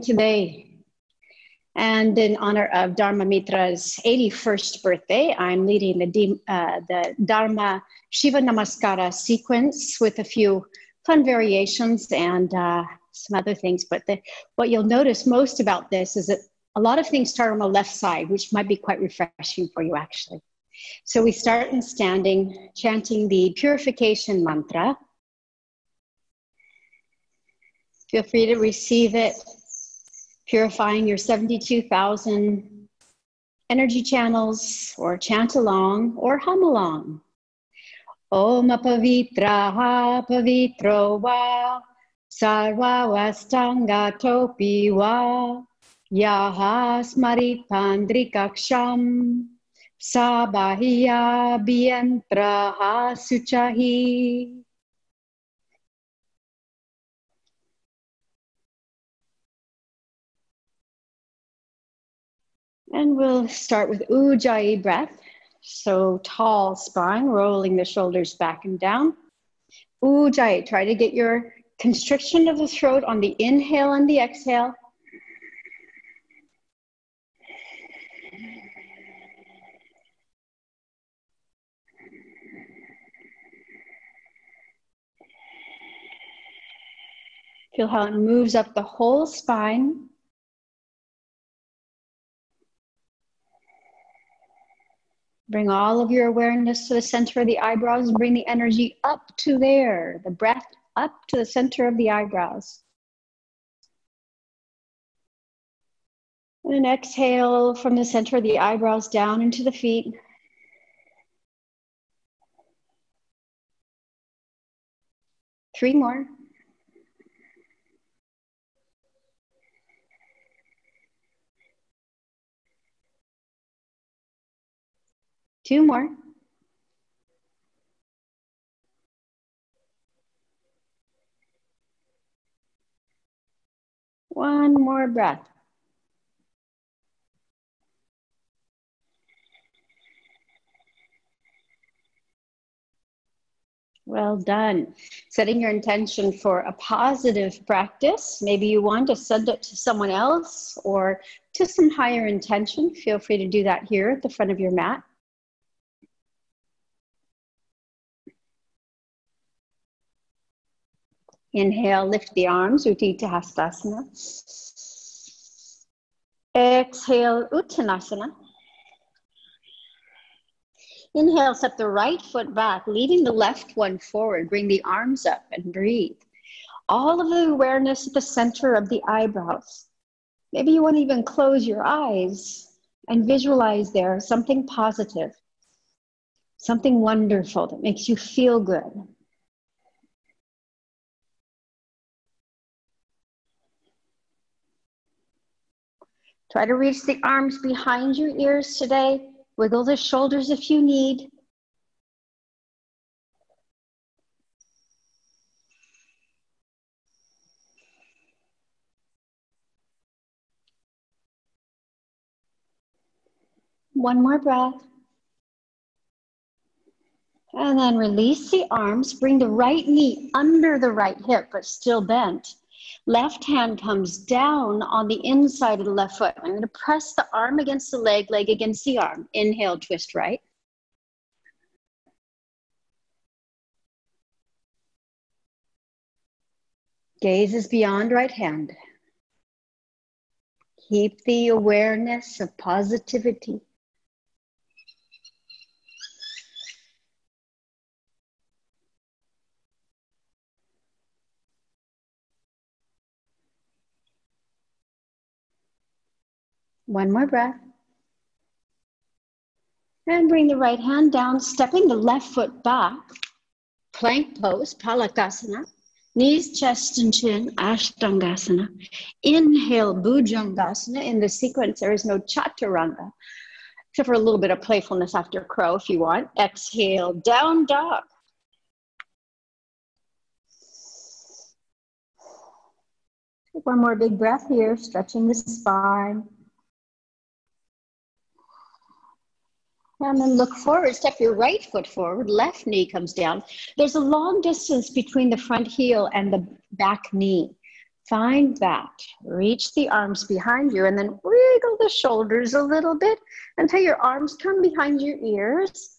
today. And in honor of Dharma Mitra's 81st birthday, I'm leading the Dharma Shiva Namaskara sequence with a few fun variations and some other things. But what you'll notice most about this is that a lot of things start on the left side, which might be quite refreshing for you, actually. So we start in standing, chanting the purification mantra. Feel free to receive it, purifying your 72,000 energy channels, or chant along or hum along. Om apavitraha pavitro va sarva vastangatopi va yaha smaritandrikaksham sabahya bhiyantraha suchahi. And we'll start with Ujjayi breath. So tall spine, rolling the shoulders back and down. Ujjayi, try to get your constriction of the throat on the inhale and the exhale. Feel how it moves up the whole spine. Bring all of your awareness to the center of the eyebrows and bring the energy up to there, the breath up to the center of the eyebrows. And then exhale from the center of the eyebrows down into the feet. Three more. Two more. One more breath. Well done. Setting your intention for a positive practice. Maybe you want to send it to someone else or to some higher intention. Feel free to do that here at the front of your mat. Inhale, lift the arms, Utthita Hastasana. Exhale, Uttanasana. Inhale, step the right foot back, leading the left one forward. Bring the arms up and breathe. All of the awareness at the center of the eyebrows. Maybe you want to even close your eyes and visualize there something positive, something wonderful that makes you feel good. Try to reach the arms behind your ears today. Wiggle the shoulders if you need. One more breath. And then release the arms. Bring the right knee under the right hip, but still bent. Left hand comes down on the inside of the left foot. I'm going to press the arm against the leg, leg against the arm. Inhale, twist right. Gaze is beyond right hand. Keep the awareness of positivity. One more breath. And bring the right hand down, stepping the left foot back. Plank pose, Palakasana. Knees, chest, and chin, Ashtangasana. Inhale, Bhujangasana. In the sequence, there is no Chaturanga, except for a little bit of playfulness after crow if you want. Exhale, down dog. Take one more big breath here, stretching the spine. And then look forward, step your right foot forward, left knee comes down. There's a long distance between the front heel and the back knee. Find that. Reach the arms behind you and then wiggle the shoulders a little bit until your arms come behind your ears.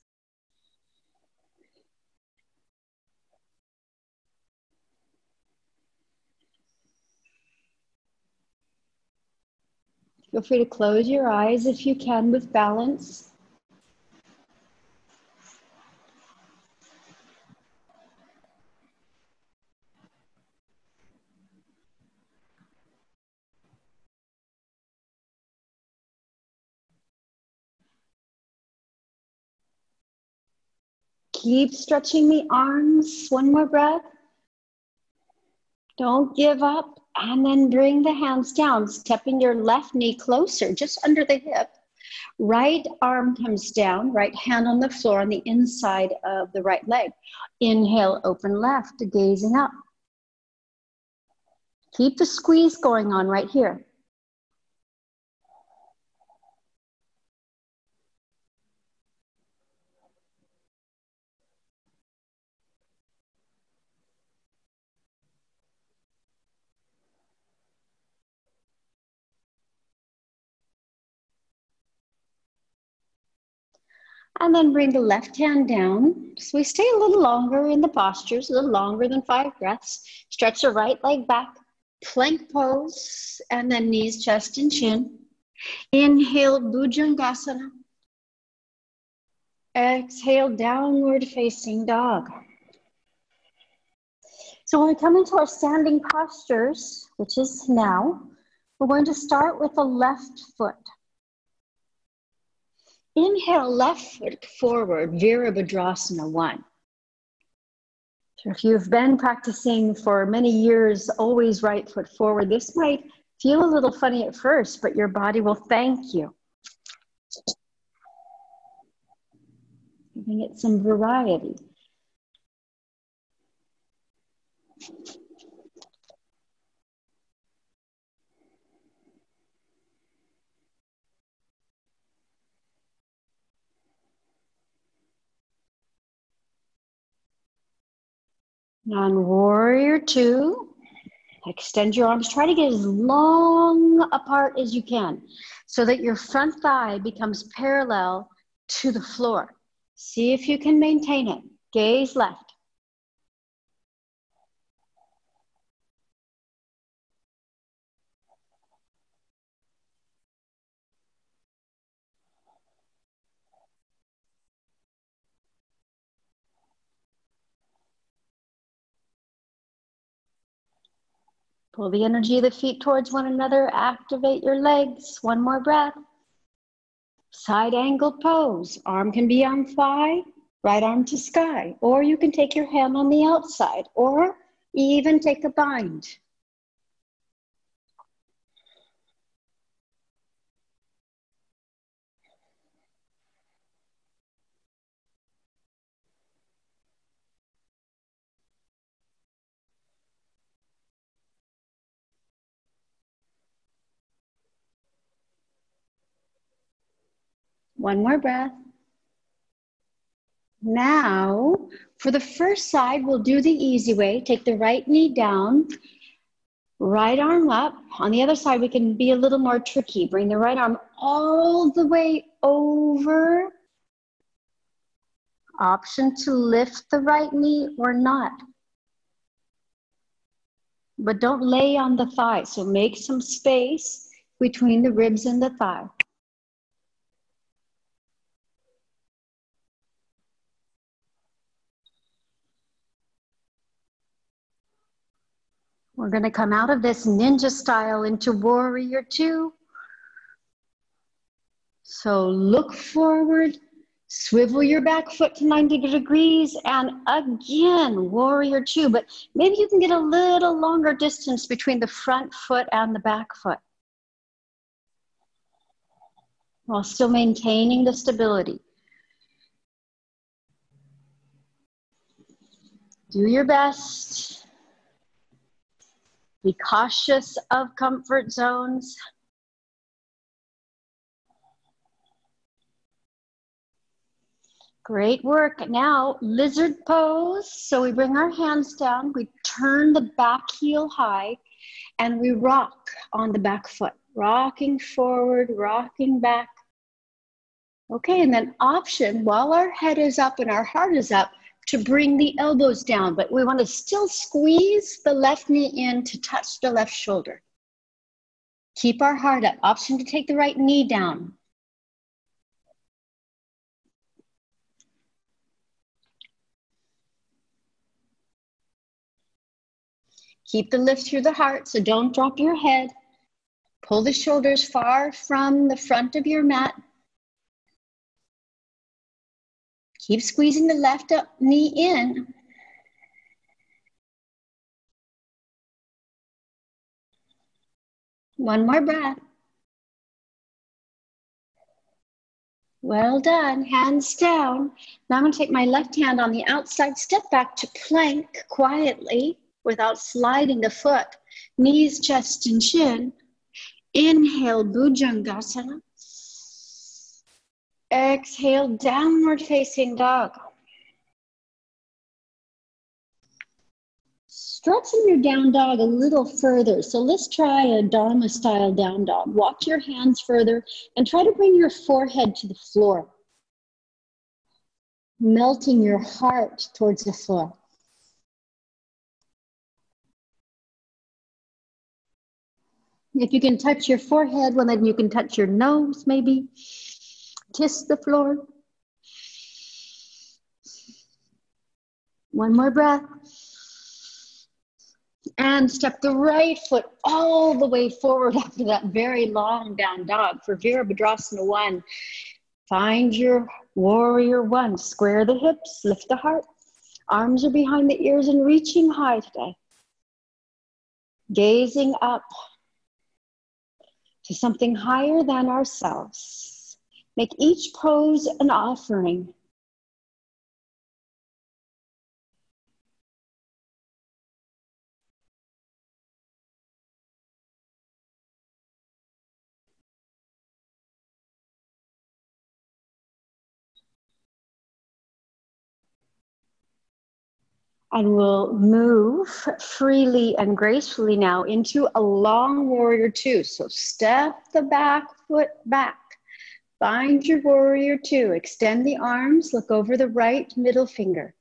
Feel free to close your eyes if you can with balance. Keep stretching the arms. One more breath. Don't give up. And then bring the hands down, stepping your left knee closer, just under the hip. Right arm comes down, right hand on the floor on the inside of the right leg. Inhale, open left, gazing up. Keep the squeeze going on right here. And then bring the left hand down. So we stay a little longer in the postures, a little longer than 5 breaths. Stretch the right leg back, plank pose, and then knees, chest, and chin. Inhale, Bhujangasana. Exhale, downward facing dog. So when we come into our standing postures, which is now, we're going to start with the left foot. Inhale, left foot forward, Virabhadrasana 1. So if you've been practicing for many years, always right foot forward, this might feel a little funny at first, but your body will thank you. Giving it some variety. On warrior 2, extend your arms. Try to get as long apart as you can so that your front thigh becomes parallel to the floor. See if you can maintain it. Gaze left. Pull the energy of the feet towards one another. Activate your legs. One more breath. Side angle pose. Arm can be on thigh, right arm to sky. Or you can take your hand on the outside. Or even take a bind. One more breath. Now, for the first side, we'll do the easy way. Take the right knee down, right arm up. On the other side, we can be a little more tricky. Bring the right arm all the way over. Option to lift the right knee or not. But don't lay on the thigh. So make some space between the ribs and the thigh. We're going to come out of this ninja style into warrior 2. So look forward, swivel your back foot to 90 degrees, and again, warrior 2. But maybe you can get a little longer distance between the front foot and the back foot, while still maintaining the stability. Do your best. Be cautious of comfort zones. Great work. Now, lizard pose. So we bring our hands down, we turn the back heel high, and we rock on the back foot. Rocking forward, rocking back. Okay, and then option, while our head is up and our heart is up, to bring the elbows down, but we want to still squeeze the left knee in to touch the left shoulder. Keep our heart up. Option to take the right knee down. Keep the lift through the heart, so don't drop your head. Pull the shoulders far from the front of your mat. Keep squeezing the left knee in. One more breath. Well done. Hands down. Now I'm going to take my left hand on the outside, step back to plank quietly without sliding the foot. Knees, chest, and chin. Inhale, Bhujangasana. Exhale, downward facing dog. Stretching your down dog a little further. So let's try a Dharma style down dog. Walk your hands further and try to bring your forehead to the floor. Melting your heart towards the floor. If you can touch your forehead, well, then you can touch your nose, maybe. Kiss the floor. One more breath. And step the right foot all the way forward after that very long down dog. For Virabhadrasana 1, find your warrior 1. Square the hips, lift the heart. Arms are behind the ears and reaching high today. Gazing up to something higher than ourselves. Make each pose an offering. And we'll move freely and gracefully now into a long warrior 2. So step the back foot back. Find your warrior 2. Extend the arms, look over the right middle finger.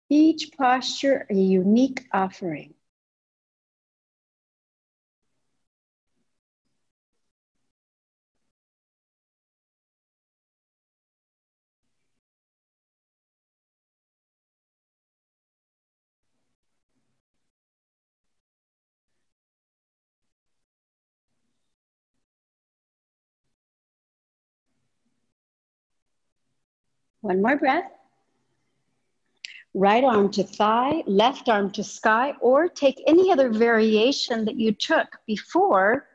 Each posture a unique offering. One more breath. Right arm to thigh, left arm to sky, or take any other variation that you took before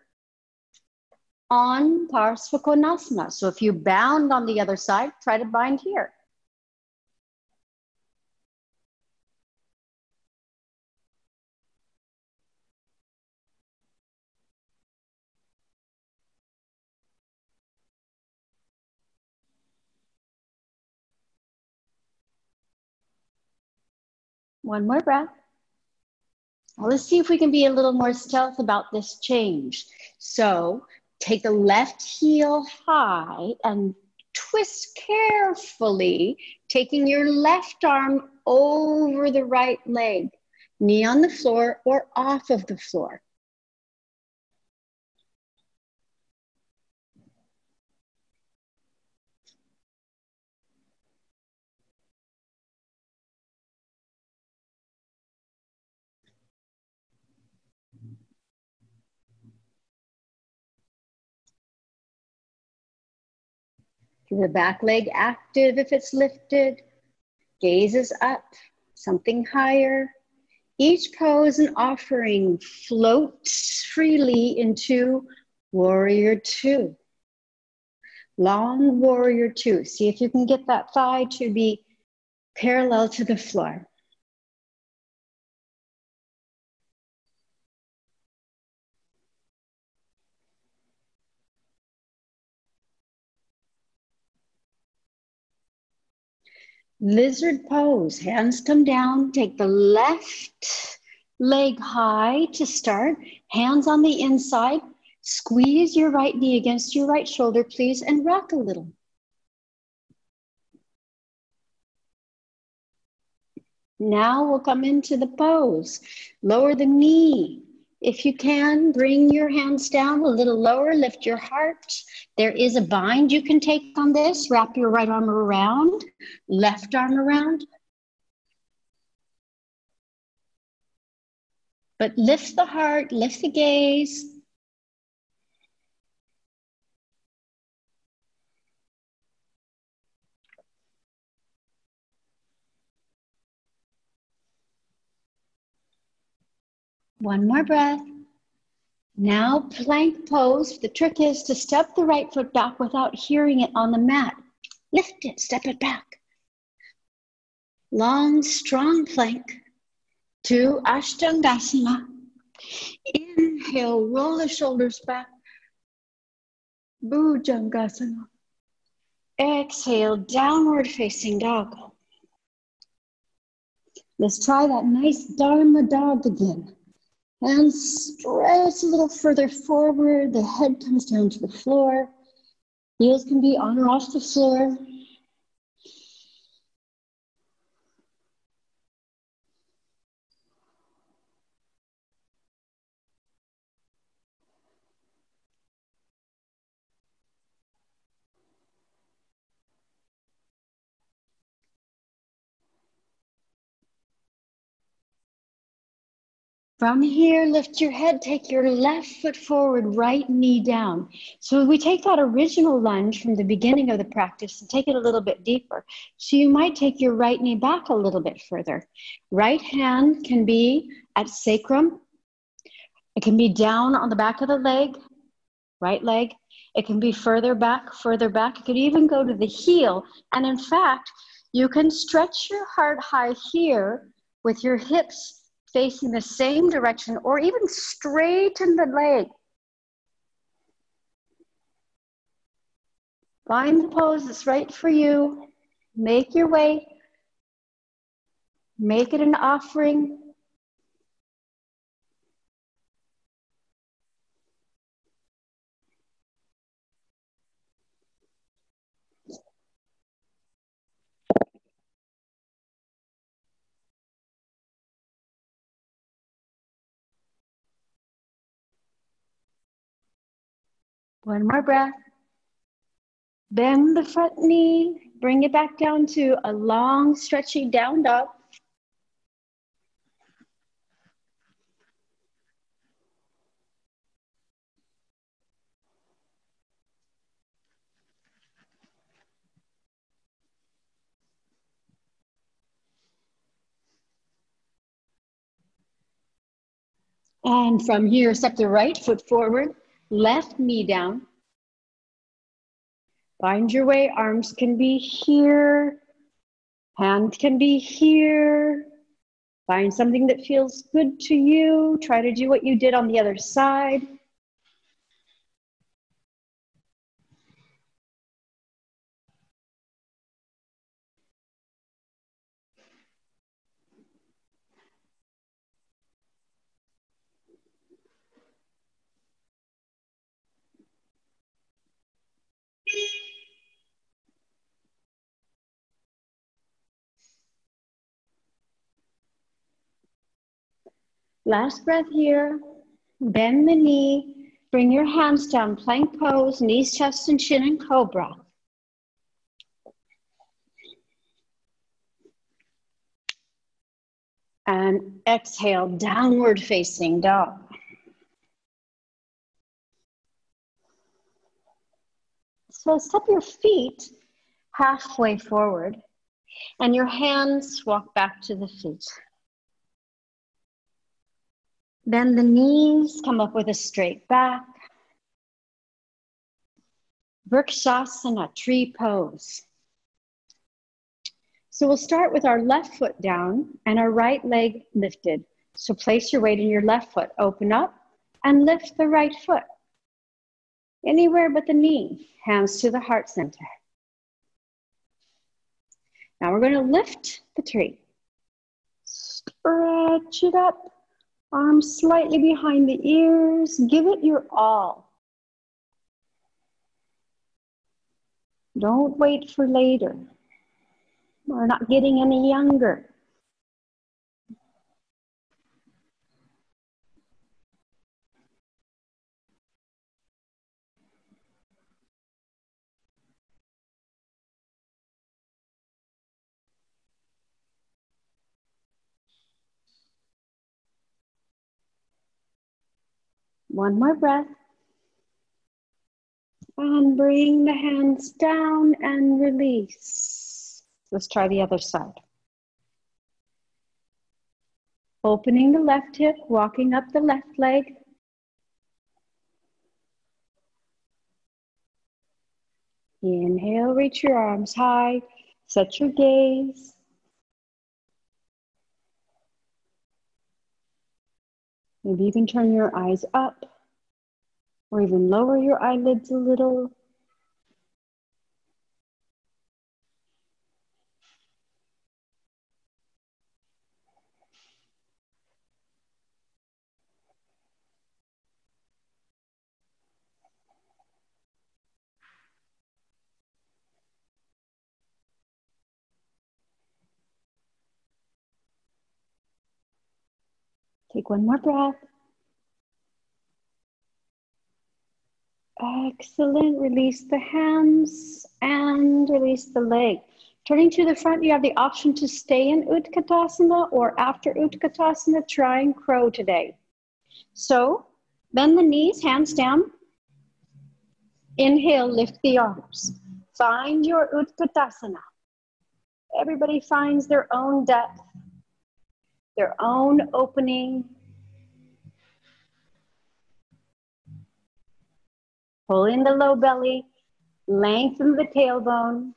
on Parsvakonasana. So if you bound on the other side, try to bind here. One more breath. Well, let's see if we can be a little more stealth about this change. So take the left heel high and twist carefully, taking your left arm over the right leg, knee on the floor or off of the floor. The back leg active if it's lifted, gazes up, something higher. Each pose and offering floats freely into warrior 2. Long warrior 2. See if you can get that thigh to be parallel to the floor. Lizard pose, hands come down, take the left leg high to start, hands on the inside, squeeze your right knee against your right shoulder, please, and rock a little. Now we'll come into the pose. Lower the knee. If you can, bring your hands down a little lower, lift your heart. There is a bind you can take on this. Wrap your right arm around, left arm around. But lift the heart, lift the gaze. One more breath. Now plank pose. The trick is to step the right foot back without hearing it on the mat. Lift it, step it back. Long, strong plank to Ashtangasana. Inhale, roll the shoulders back. Bhujangasana. Exhale, downward facing dog. Let's try that nice Dharma dog again. Hands stretch a little further forward. The head comes down to the floor. Heels can be on or off the floor. From here, lift your head, take your left foot forward, right knee down. So we take that original lunge from the beginning of the practice and take it a little bit deeper. So you might take your right knee back a little bit further. Right hand can be at sacrum. It can be down on the back of the leg, right leg. It can be further back, further back. It could even go to the heel. And in fact, you can stretch your heart high here with your hips facing the same direction, or even straighten the leg. Find the pose that's right for you. Make your way. Make it an offering. One more breath. Bend the front knee. Bring it back down to a long, stretchy down dog. And from here, step the right foot forward, left knee down. Find your way. Arms can be here. Hand can be here. Find something that feels good to you. Try to do what you did on the other side. Last breath here. Bend the knee. Bring your hands down, plank pose, knees, chest, and chin, and cobra. And exhale, downward facing dog. So step your feet halfway forward and your hands walk back to the feet. Bend the knees, come up with a straight back. Vrikshasana, tree pose. So we'll start with our left foot down and our right leg lifted. So place your weight in your left foot. Open up and lift the right foot. Anywhere but the knee. Hands to the heart center. Now we're going to lift the tree. Stretch it up. Arms slightly behind the ears. Give it your all. Don't wait for later. We're not getting any younger. One more breath. And bring the hands down and release. Let's try the other side. Opening the left hip, walking up the left leg. Inhale, reach your arms high. Set your gaze. Maybe you can turn your eyes up or even lower your eyelids a little. Take one more breath. Excellent. Release the hands and release the leg. Turning to the front, you have the option to stay in Utkatasana, or after Utkatasana, try and crow today. So bend the knees, hands down. Inhale, lift the arms. Find your Utkatasana. Everybody finds their own depth, their own opening. Pull in the low belly, lengthen the tailbone.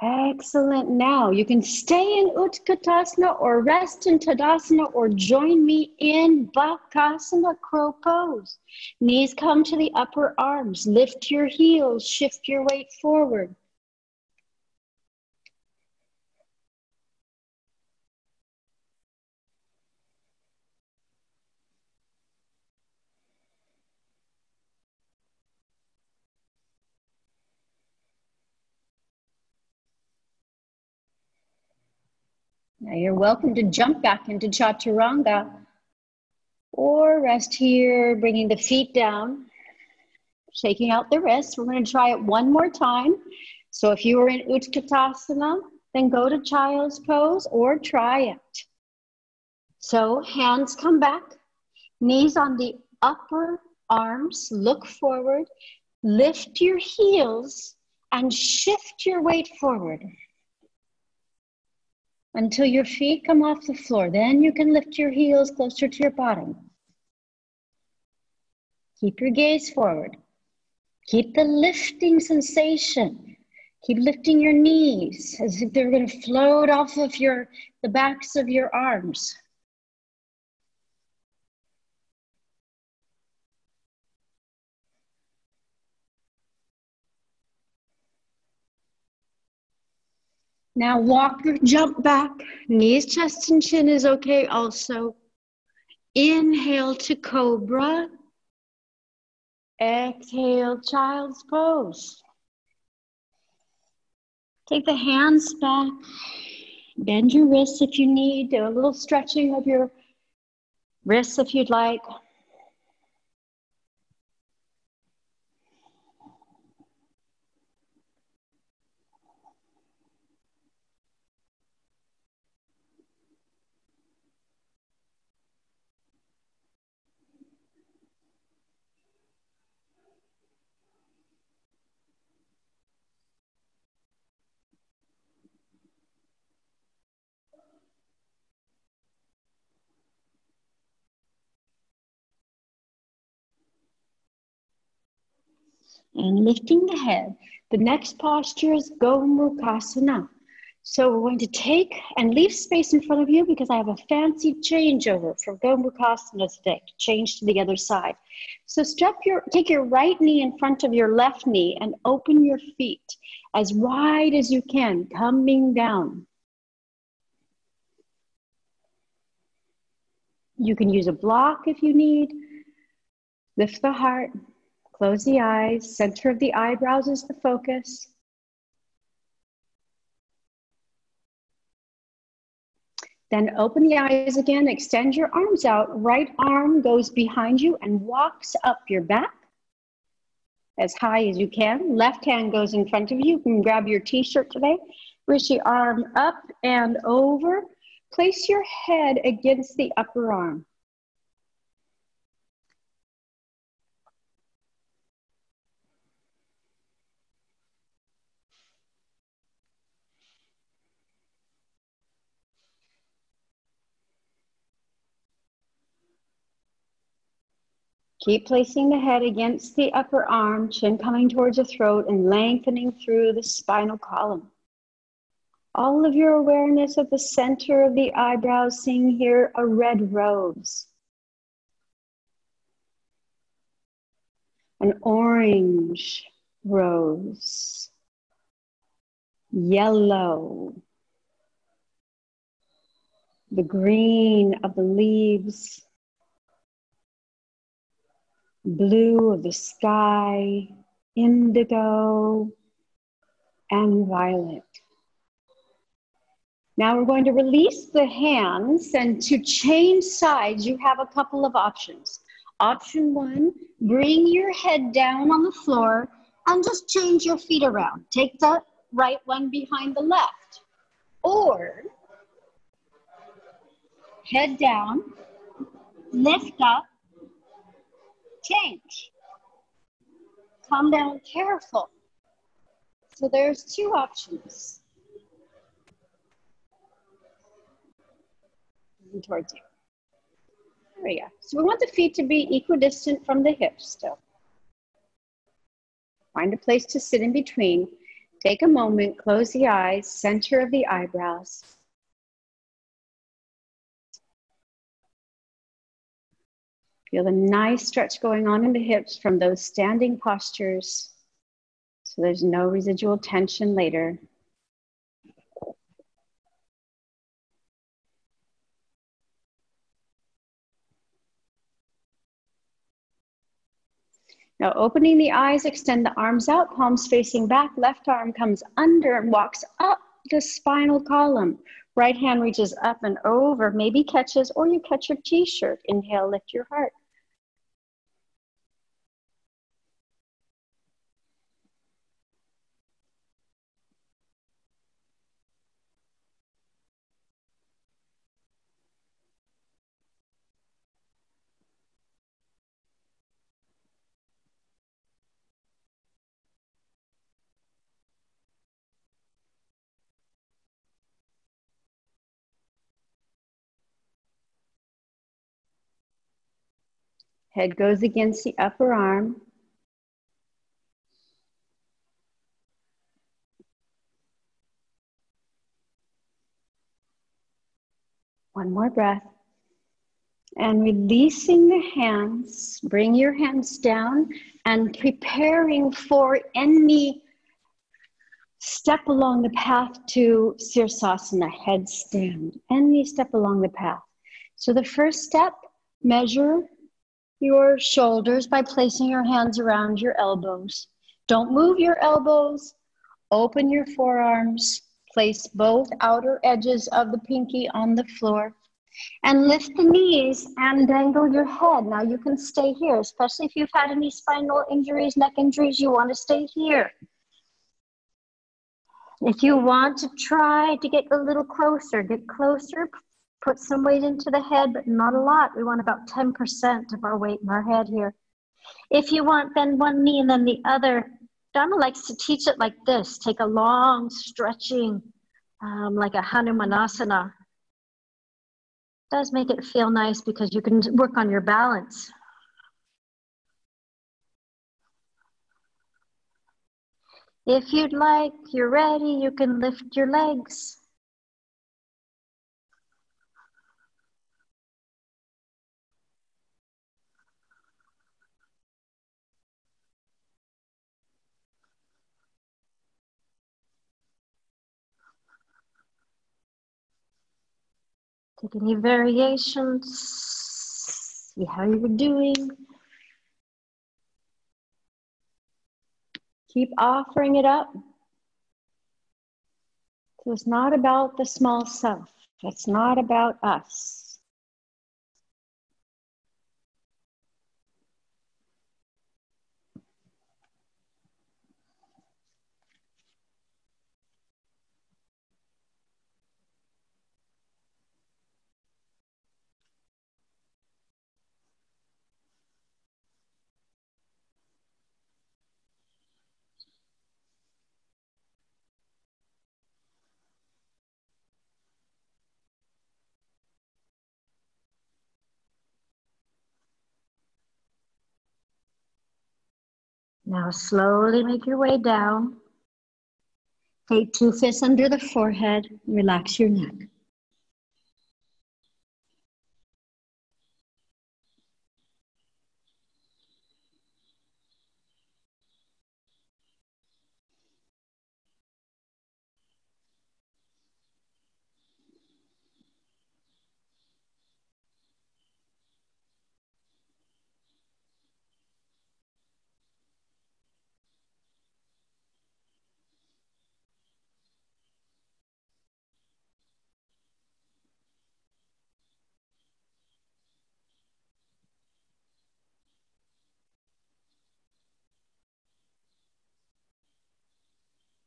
Excellent. Now you can stay in Utkatasana or rest in Tadasana or join me in Bakasana, crow pose. Knees come to the upper arms. Lift your heels, shift your weight forward. Now you're welcome to jump back into Chaturanga or rest here, bringing the feet down, shaking out the wrists. We're going to try it one more time. So if you were in Utkatasana, then go to child's pose or try it. So hands come back, knees on the upper arms, look forward, lift your heels and shift your weight forward until your feet come off the floor. Then you can lift your heels closer to your bottom. Keep your gaze forward. Keep the lifting sensation. Keep lifting your knees as if they're going to float off of the backs of your arms. Now walk or jump back. Knees, chest, and chin is okay also. Inhale to cobra. Exhale, child's pose. Take the hands back. Bend your wrists if you need. Do a little stretching of your wrists if you'd like. And lifting the head. The next posture is Gomukhasana. So we're going to take and leave space in front of you because I have a fancy changeover from Gomukhasana today to change to the other side. So take your right knee in front of your left knee and open your feet as wide as you can, coming down. You can use a block if you need. Lift the heart, close the eyes, center of the eyebrows is the focus. Then open the eyes again, extend your arms out. Right arm goes behind you and walks up your back as high as you can. Left hand goes in front of you. You can grab your t-shirt today. Reach the arm up and over. Place your head against the upper arm. Keep placing the head against the upper arm, chin coming towards the throat and lengthening through the spinal column. All of your awareness at the center of the eyebrows, seeing here a red rose, an orange rose, yellow, the green of the leaves, blue of the sky, indigo, and violet. Now we're going to release the hands, and to change sides, you have a couple of options. Option one, bring your head down on the floor and just change your feet around. Take the right one behind the left. Or head down, lift up, change. Come down careful. So there's two options. Towards you. There we go. So we want the feet to be equidistant from the hips still. Find a place to sit in between. Take a moment, close the eyes, center of the eyebrows. Feel a nice stretch going on in the hips from those standing postures, so there's no residual tension later. Now opening the eyes, extend the arms out, palms facing back, left arm comes under and walks up the spinal column. Right hand reaches up and over, maybe catches, or you catch your t-shirt. Inhale, lift your heart. Head goes against the upper arm. One more breath. And releasing the hands, bring your hands down and preparing for any step along the path to Sirsasana, headstand, any step along the path. So the first step, measure your shoulders by placing your hands around your elbows. Don't move your elbows. Open your forearms. Place both outer edges of the pinky on the floor. And lift the knees and dangle your head. Now you can stay here, especially if you've had any spinal injuries, neck injuries, you want to stay here. If you want to try to get a little closer, get closer. Put some weight into the head, but not a lot. We want about 10% of our weight in our head here. If you want, bend one knee and then the other. Dharma likes to teach it like this. Take a long stretching, like a Hanumanasana. It does make it feel nice because you can work on your balance. If you'd like, you're ready, you can lift your legs. Take any variations, see how you're doing. Keep offering it up. So it's not about the small self. It's not about us. Now slowly make your way down. Take 2 fists under the forehead. Relax your neck.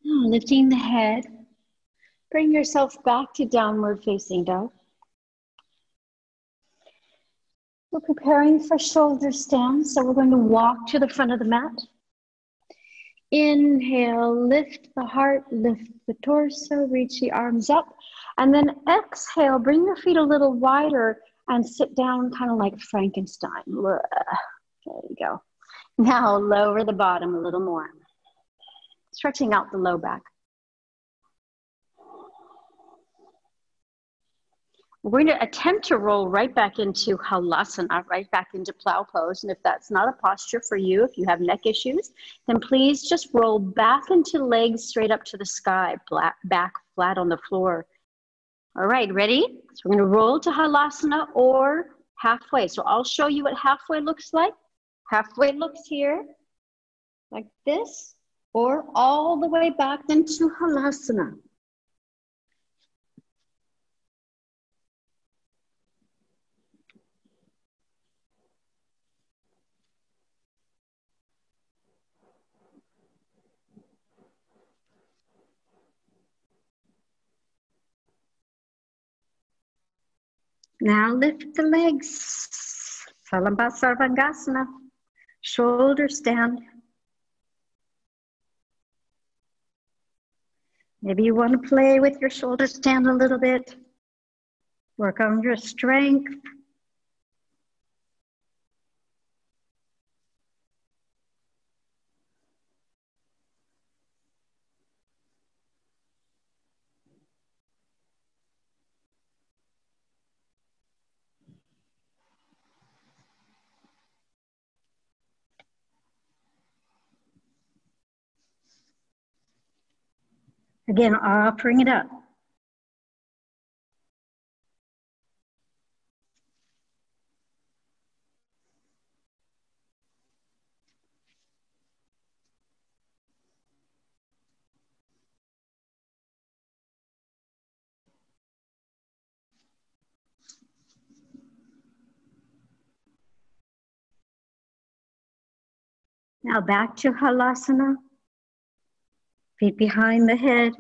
Now lifting the head. Bring yourself back to downward facing dog. We're preparing for shoulder stand, so we're going to walk to the front of the mat. Inhale, lift the heart, lift the torso, reach the arms up. And then exhale, bring your feet a little wider and sit down kind of like Frankenstein. There you go. Now lower the bottom a little more. Stretching out the low back. We're going to attempt to roll right back into halasana, right back into plow pose. And if that's not a posture for you, if you have neck issues, then please just roll back into legs straight up to the sky, back flat on the floor. All right, ready? So we're going to roll to halasana or halfway. So I'll show you what halfway looks like. Halfway looks here, like this, or all the way back into halasana. Now lift the legs, Sarvangasana, shoulder stand. Maybe you want to play with your shoulder stand a little bit. Work on your strength. Again, offering it up. Now back to halasana. Feet behind the head.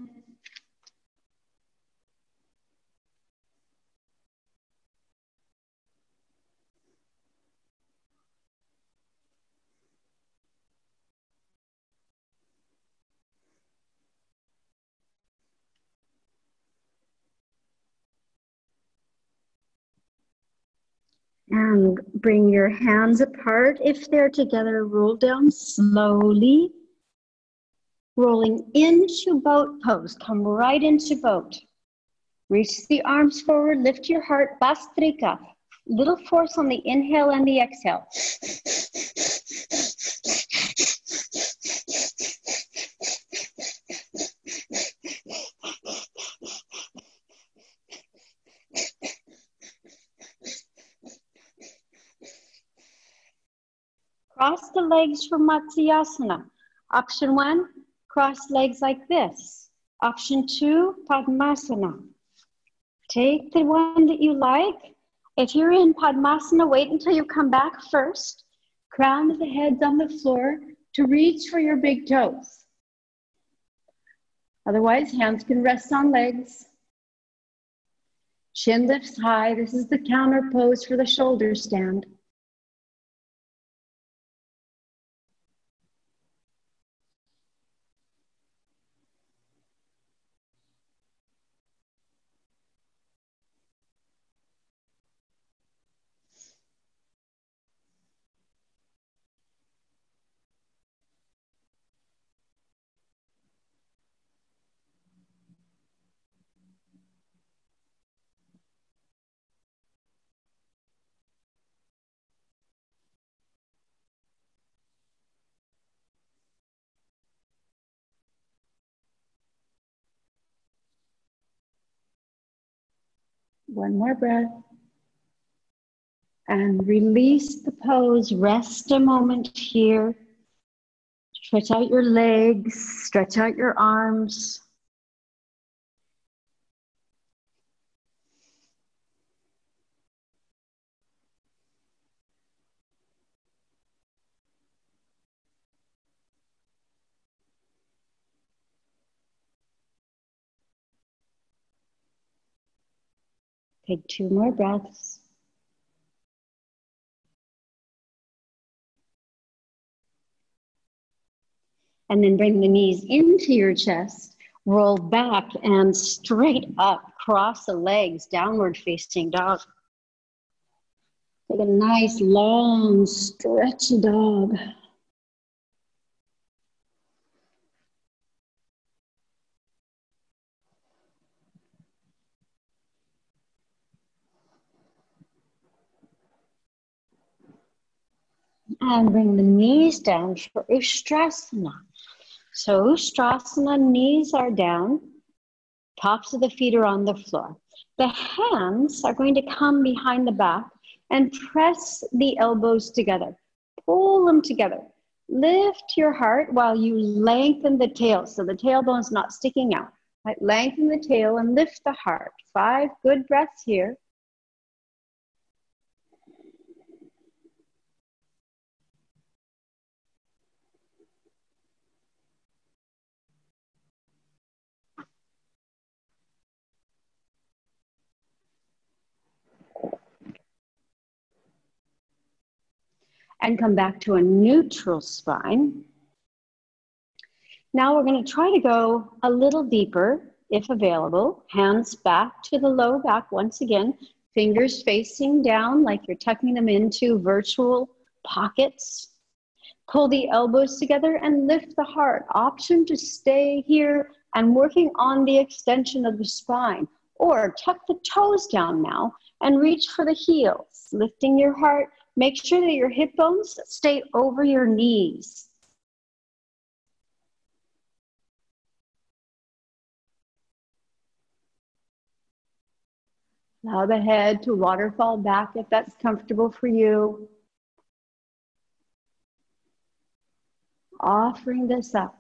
And bring your hands apart. If they're together, roll down slowly. Rolling into boat pose. Come right into boat. Reach the arms forward, lift your heart, Bastrika. Little force on the inhale and the exhale. Cross the legs for Matsyasana. Option 1, cross legs like this. Option 2, Padmasana. Take the one that you like. If you're in Padmasana, wait until you come back first. Crown of the head's on the floor to reach for your big toes. Otherwise, hands can rest on legs. Chin lifts high. This is the counter pose for the shoulder stand. One more breath. And release the pose. Rest a moment here. Stretch out your legs. Stretch out your arms. Take 2 more breaths. And then bring the knees into your chest. Roll back and straight up. Cross the legs, downward facing dog. Take a nice long stretchy dog. And bring the knees down for Ustrasana. So Ustrasana, knees are down, tops of the feet are on the floor. The hands are going to come behind the back and press the elbows together. Pull them together. Lift your heart while you lengthen the tail, so the tailbone's not sticking out. Right? Lengthen the tail and lift the heart. 5 good breaths here. And come back to a neutral spine. Now we're going to try to go a little deeper, if available. Hands back to the low back once again. Fingers facing down like you're tucking them into virtual pockets. Pull the elbows together and lift the heart. Option to stay here and working on the extension of the spine. Or tuck the toes down now and reach for the heels. Lifting your heart. Make sure that your hip bones stay over your knees. Allow the head to waterfall back if that's comfortable for you. Offering this up.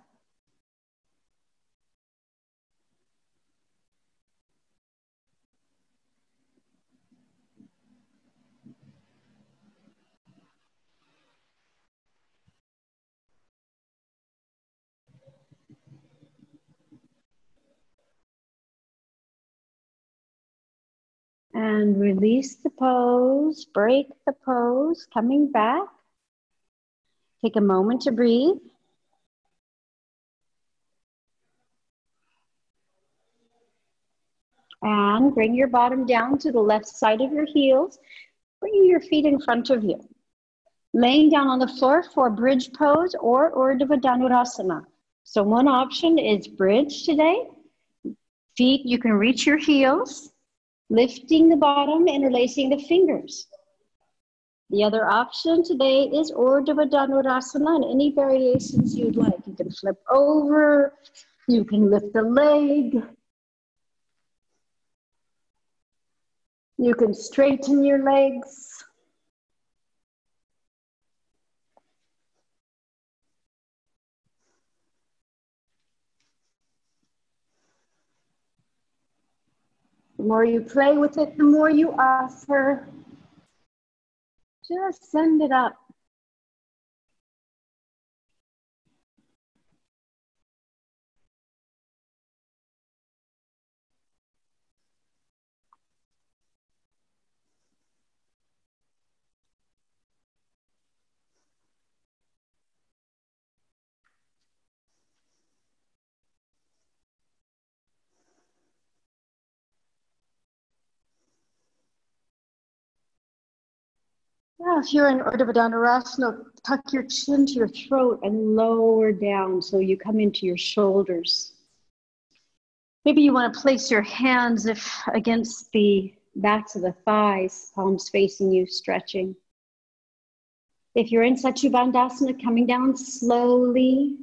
And release the pose, break the pose, coming back. Take a moment to breathe. And bring your bottom down to the left side of your heels. Bring your feet in front of you. Laying down on the floor for bridge pose or Urdhva Dhanurasana. So one option is bridge today. Feet, you can reach your heels, lifting the bottom, interlacing the fingers. The other option today is Urdhva Dhanurasana, and any variations you'd like. You can flip over, you can lift the leg, you can straighten your legs. The more you play with it, the more you offer. Just send it up. Yeah, if you're in Urdhva Dhanurasana, tuck your chin to your throat and lower down so you come into your shoulders. Maybe you want to place your hands against the backs of the thighs, palms facing you, stretching. If you're in Satyubandhasana, coming down slowly,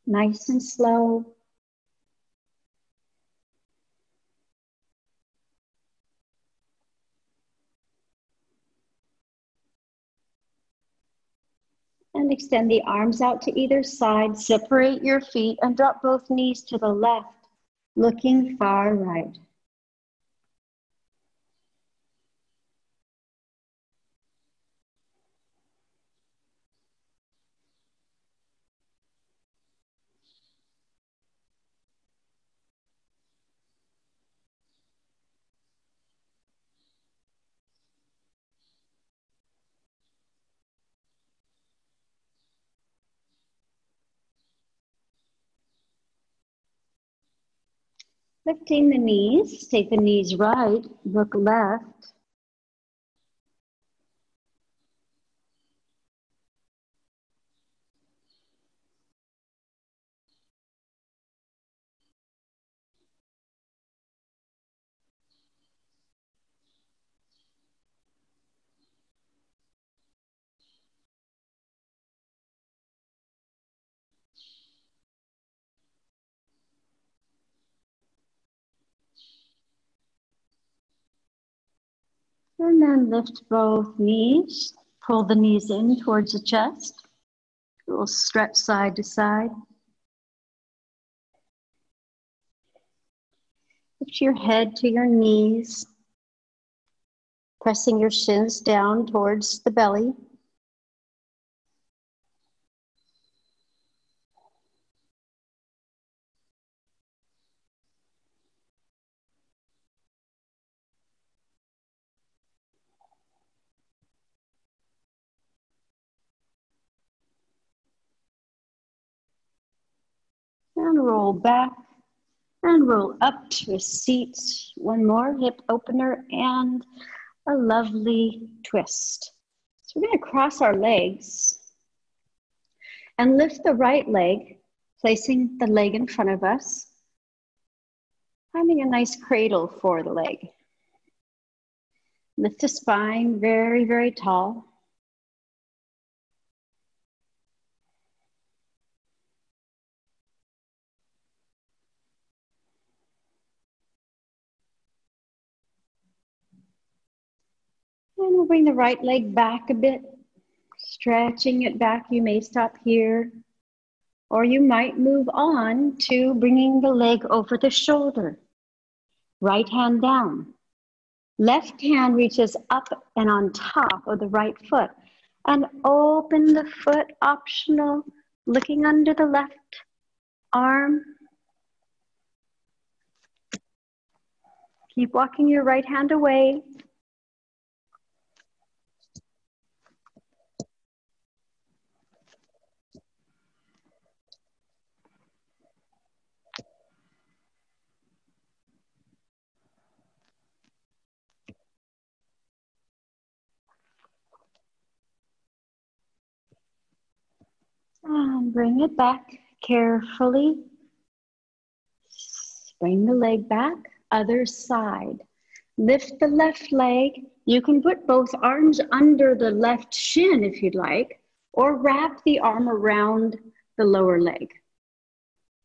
nice and slow. And extend the arms out to either side, separate your feet and drop both knees to the left, looking far right. Lifting the knees, take the knees right, look left. And then lift both knees, pull the knees in towards the chest. A little stretch side to side. Lift your head to your knees, pressing your shins down towards the belly. And roll back and roll up to a seat. One more hip opener and a lovely twist. So we're going to cross our legs and lift the right leg, placing the leg in front of us, finding a nice cradle for the leg. Lift the spine very, very tall. And we'll bring the right leg back a bit, stretching it back. You may stop here, or you might move on to bringing the leg over the shoulder. Right hand down. Left hand reaches up and on top of the right foot. And open the foot, optional, looking under the left arm. Keep walking your right hand away. And bring it back. Carefully bring the leg back, other side. Lift the left leg. You can put both arms under the left shin if you'd like, or wrap the arm around the lower leg.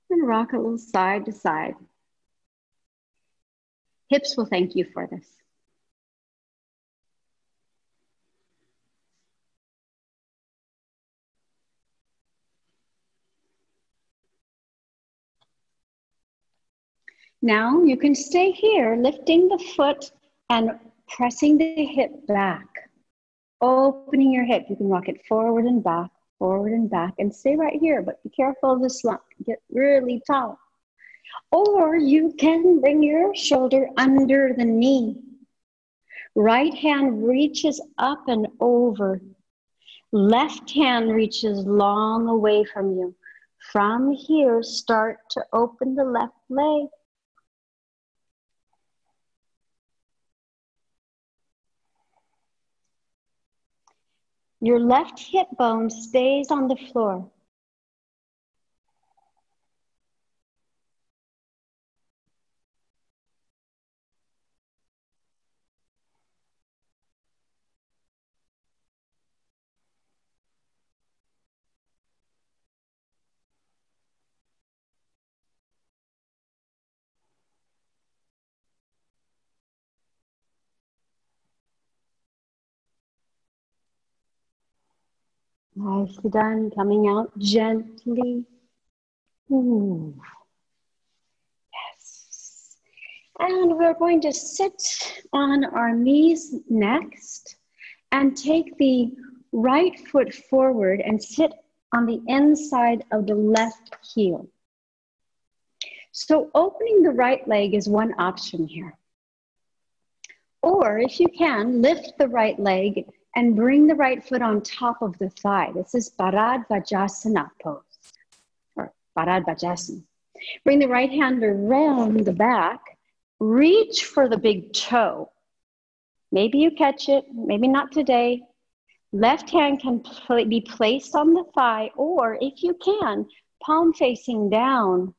And rock a little side to side. Hips will thank you for this. Now you can stay here, lifting the foot and pressing the hip back. Opening your hip, you can rock it forward and back, and stay right here, but be careful of the slump, get really tall. Or you can bring your shoulder under the knee. Right hand reaches up and over. Left hand reaches long away from you. From here, start to open the left leg. Your left hip bone stays on the floor. Nicely done, coming out gently. Ooh. Yes. And we're going to sit on our knees next and take the right foot forward and sit on the inside of the left heel. So opening the right leg is one option here. Or if you can, lift the right leg and bring the right foot on top of the thigh. This is Bharadvajasana pose, or Bharadvajasana. Bring the right hand around the back, reach for the big toe. Maybe you catch it, maybe not today. Left hand can be placed on the thigh, or if you can, palm facing down,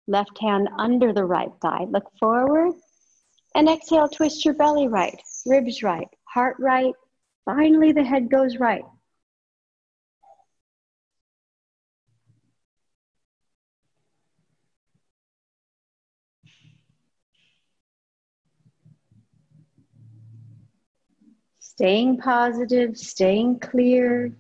left hand under the right thigh. Look forward and exhale, twist your belly right, ribs right, heart right. Finally, the head goes right. Staying positive, staying clear.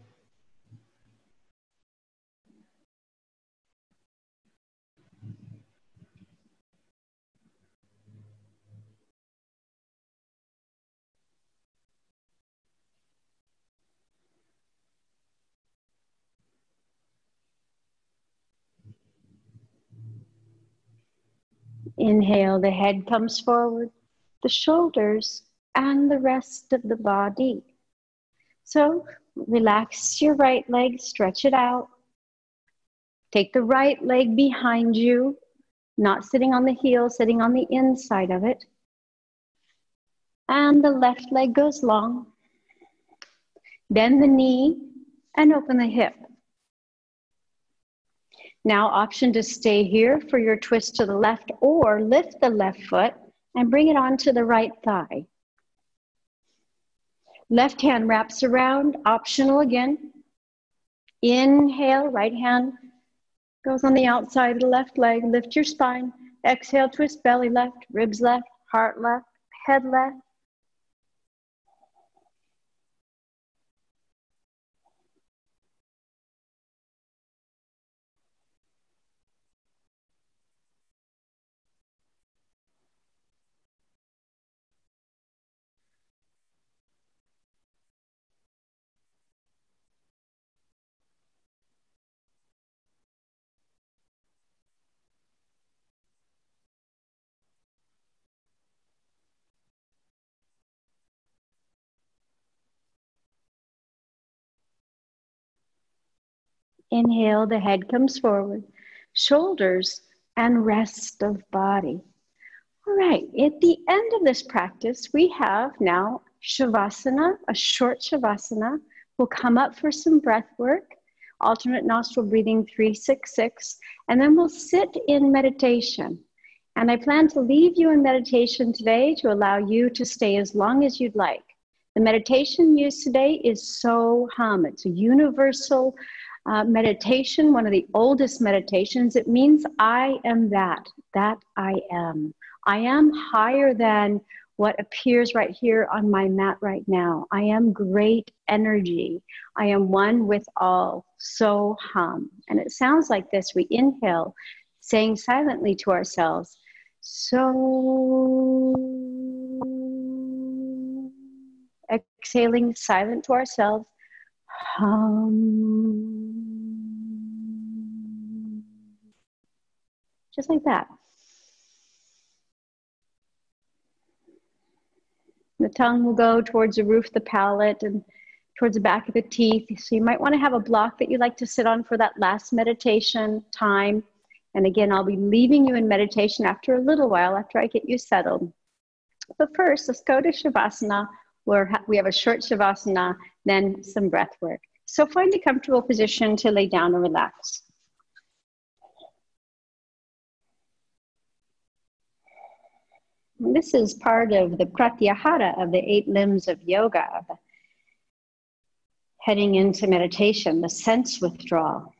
Inhale, the head comes forward, the shoulders, and the rest of the body. So relax your right leg, stretch it out. Take the right leg behind you, not sitting on the heel, sitting on the inside of it. And the left leg goes long. Bend the knee and open the hip. Now, option to stay here for your twist to the left, or lift the left foot and bring it onto the right thigh. Left hand wraps around, optional again. Inhale, right hand goes on the outside of the left leg. Lift your spine. Exhale, twist belly left, ribs left, heart left, head left. Inhale, the head comes forward, shoulders and rest of body. All right, at the end of this practice, we have now Shavasana, a short Shavasana. We'll come up for some breath work. alternate nostril breathing, 3-6-6, and then we'll sit in meditation. And I plan to leave you in meditation today to allow you to stay as long as you'd like. The meditation used today is So Hum. It's a universal meditation, one of the oldest meditations. It means I am that I am. I am higher than what appears right here on my mat right now. I am great energy. I am one with all. So Hum. And it sounds like this. We inhale, saying silently to ourselves, so. Exhaling silent to ourselves, hum. Just like that. The tongue will go towards the roof of the palate and towards the back of the teeth. So you might want to have a block that you like to sit on for that last meditation time. And again, I'll be leaving you in meditation after a little while, after I get you settled. But first, let's go to Shavasana, where we have a short Shavasana, then some breath work. So find a comfortable position to lay down and relax. And this is part of the pratyahara of the 8 limbs of yoga, heading into meditation, the sense withdrawal.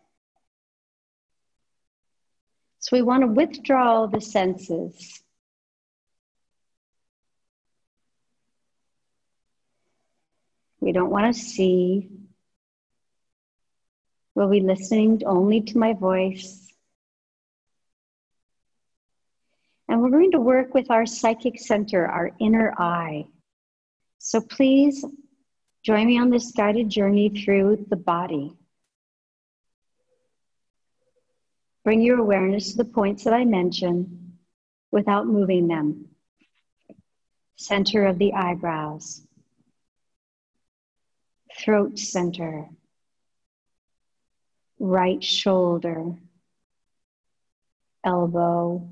So we want to withdraw the senses. We don't want to see. We'll be listening only to my voice. And we're going to work with our psychic center, our inner eye. So please join me on this guided journey through the body. Bring your awareness to the points that I mentioned without moving them. Center of the eyebrows. Throat center. Right shoulder. Elbow.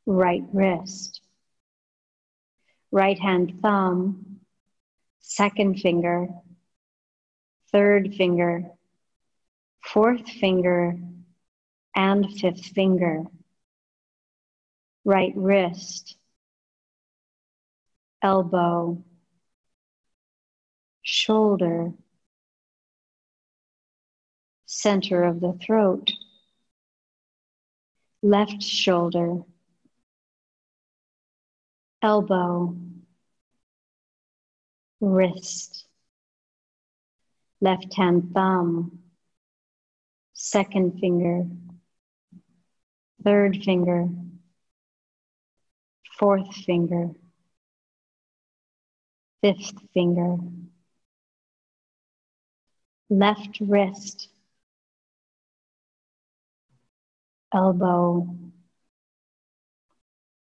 Right wrist, right hand thumb, second finger, third finger, fourth finger, and fifth finger, right wrist, elbow, shoulder, center of the throat, left shoulder, elbow, wrist, left hand thumb, second finger, third finger, fourth finger, fifth finger, left wrist, elbow,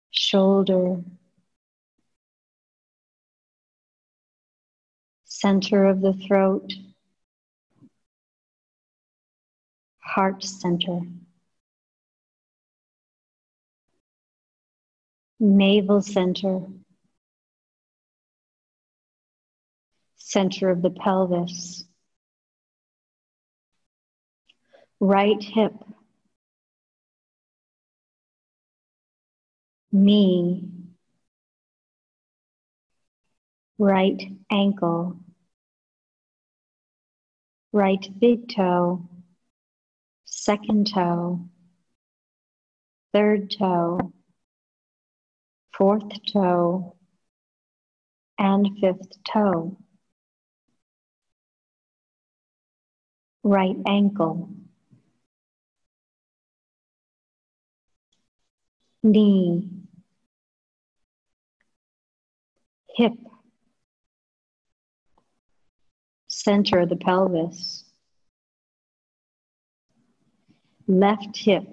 shoulder, center of the throat, heart center, navel center, center of the pelvis, right hip, knee, right ankle, right big toe, second toe, third toe, fourth toe, and fifth toe, right ankle, knee, hip, center of the pelvis, left hip,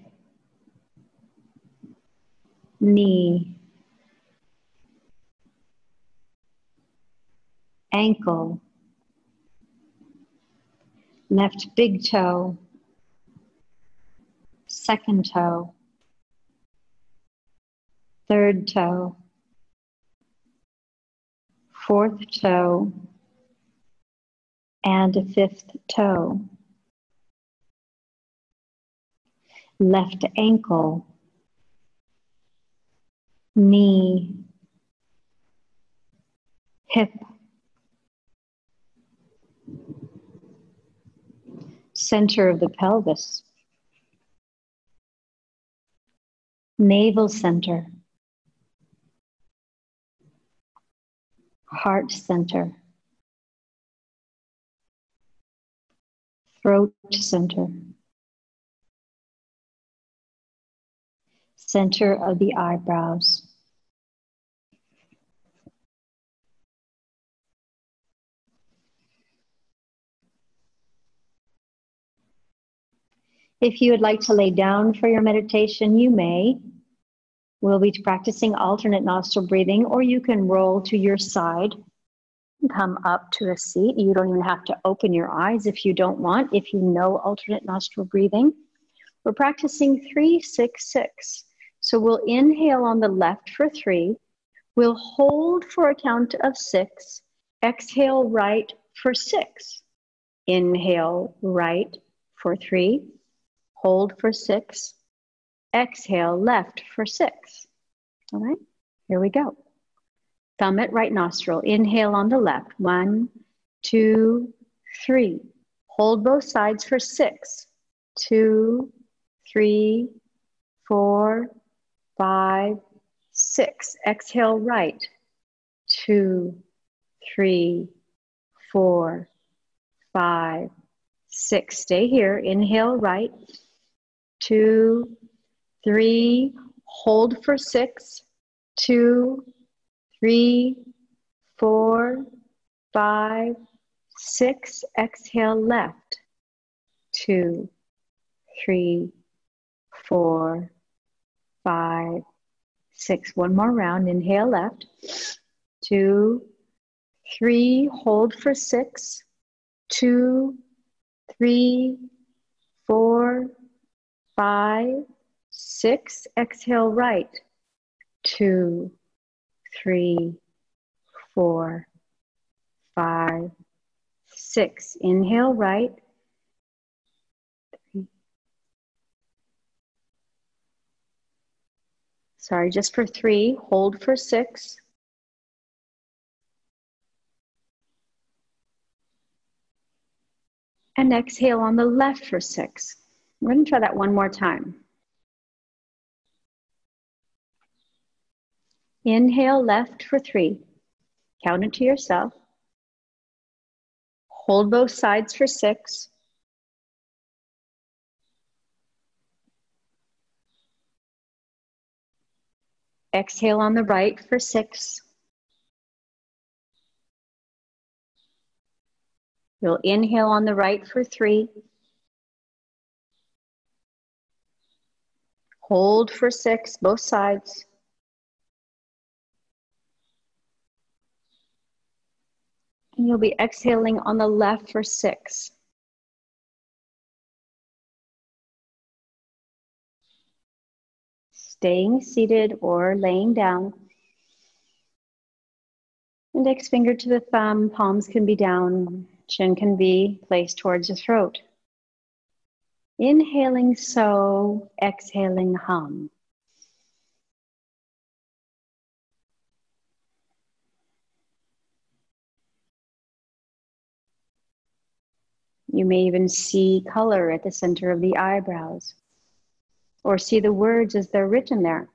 knee, ankle, left big toe, second toe, third toe, fourth toe, and a fifth toe. left ankle, knee, hip, center of the pelvis, navel center, heart center, throat center, center of the eyebrows. If you would like to lay down for your meditation, you may. We'll be practicing alternate nostril breathing, or you can roll to your side and come up to a seat. You don't even have to open your eyes if you don't want, if you know alternate nostril breathing. We're practicing 3-6-6. So we'll inhale on the left for 3. We'll hold for a count of 6. Exhale right for 6. Inhale right for 3. Hold for 6. Exhale left for 6. All right, here we go. Thumb at right nostril. Inhale on the left. 1, 2, 3. Hold both sides for 6. 2, 3, 4, 5, 6. Exhale right. 2, 3, 4, 5, 6. Stay here. Inhale right. 2, 3. Hold for 6. 2, 3, 4, 5, 6. Exhale left. 2, 3, 4, 5, 6. One more round. Inhale left. 2, 3. Hold for 6. 2, 3, 4, 5, 6. Exhale right. 2, 3, 4, 5, 6. Inhale right. Sorry, just for 3. Hold for 6. And exhale on the left for 6. We're going to try that one more time. Inhale left for 3. Count it to yourself. Hold both sides for 6. Exhale on the right for 6. You'll inhale on the right for 3. Hold for 6, both sides. And you'll be exhaling on the left for 6. Staying seated or laying down. Index finger to the thumb, palms can be down, chin can be placed towards the throat. Inhaling so, exhaling hum. You may even see color at the center of the eyebrows, or see the words as they're written there.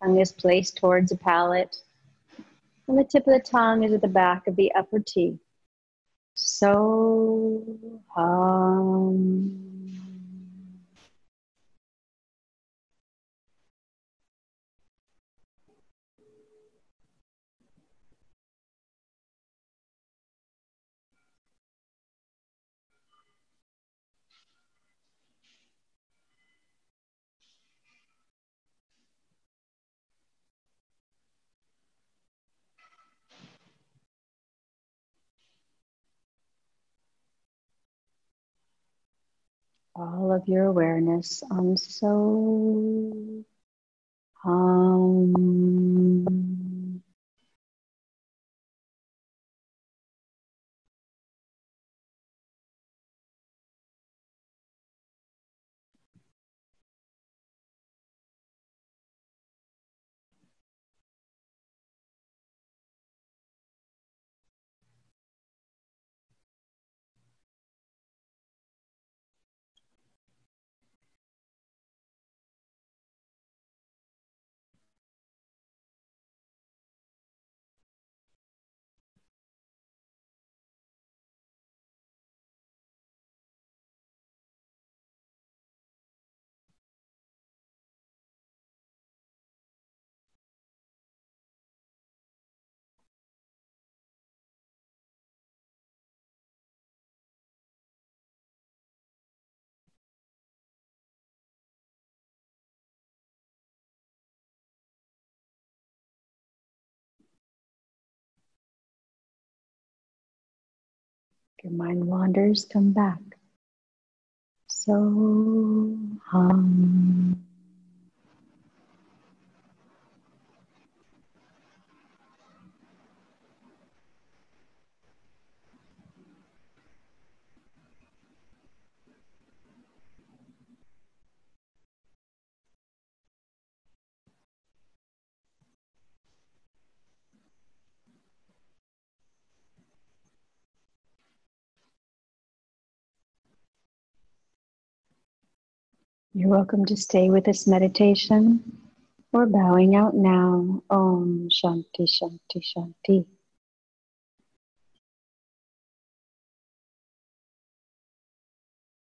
Tongue is placed towards the palate, and the tip of the tongue is at the back of the upper teeth. So hum. all of your awareness on so hum. Your mind wanders, come back. So hum. You're welcome to stay with this meditation or bowing out now. Om Shanti Shanti Shanti.